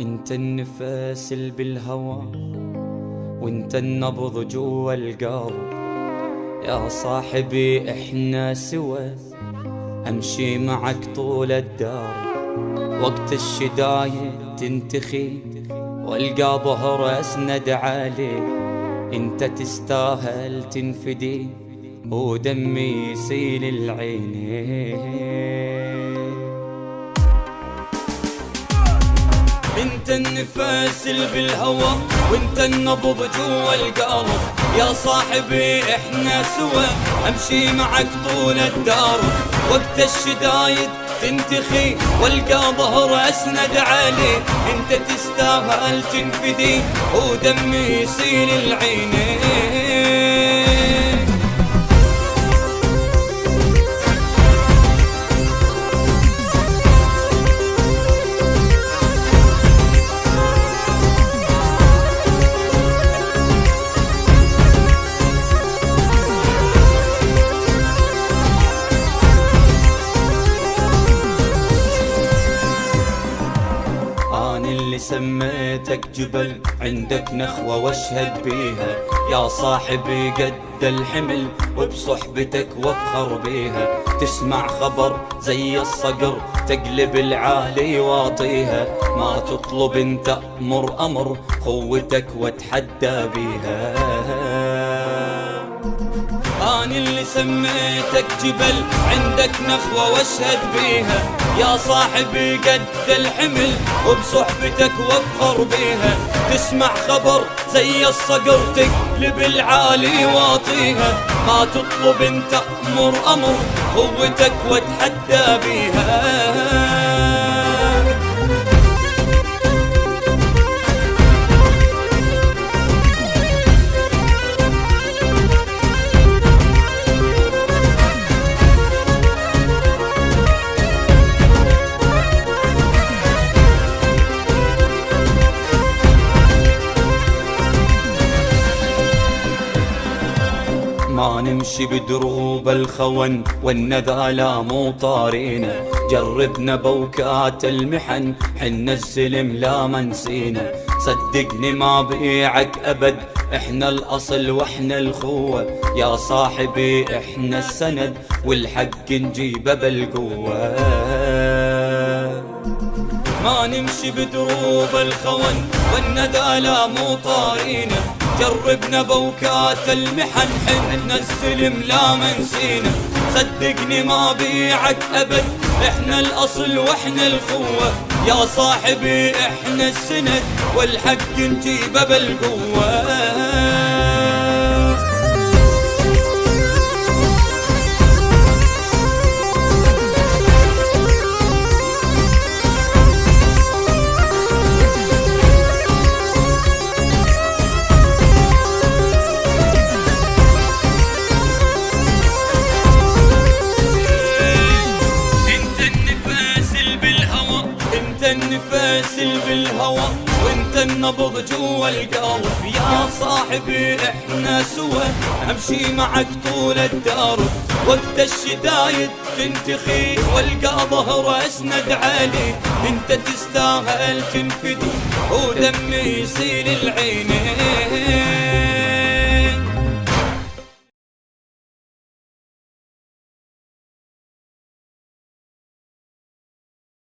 انت النفس اللي بالهوى، وانت النبض جوا القلب. يا صاحبي احنا سوا، امشي معك طول الدار. وقت الشدايد تنتخي والقى ظهر اسند عليك. انت تستاهل تنفدي ودمي يسيل العينين. انت النفس اللي بالهوى، وانت النبض جوا القلب. يا صاحبي احنا سوا، امشي معك طول الدار. وقت الشدايد تنتخي والقى ظهر اسند عليه. انت تستاهل تنفدي ودمي يسيل العينين. اللي سميتك جبل، عندك نخوة واشهد بيها. يا صاحبي قد الحمل وبصحبتك وافخر بيها. تسمع خبر زي الصقر تقلب العالي واطيها. ما تطلب انت امر امر خوتك واتحدى بيها. أنا اللي سميتك جبل، عندك نخوة واشهد بيها. يا صاحبي قد الحمل وبصحبتك وافخر بيها. تسمع خبر زي الصقر تقلب العالي واطيها. ما تطلب انت امر امر قوتك واتحدى بيها. ما نمشي بدروب الخون والندى لا مو طارينا. جربنا بوكات المحن حنا السلم لا منسينا. صدقني ما بيعك أبد، احنا الأصل واحنا الخوة. يا صاحبي احنا السند والحق نجيبه بالقوة. ما نمشي بدروب الخون والندى لا مو طارينا. جربنا بوكات المحن حنا السلم لا منسينا. صدقني ما بيعك أبد، احنا الأصل واحنا الخوة. يا صاحبي احنا السند والحق نجيبه بالقوة. النفس اللي بالهوى، وانت النبض جوا القلب. يا صاحبي احنا سوا، امشي معك طول الدار. وقت الشدايد تنتخي والقى ظهر اسند علي. انت تستاهل تنفدي ودمي يسيل العينين.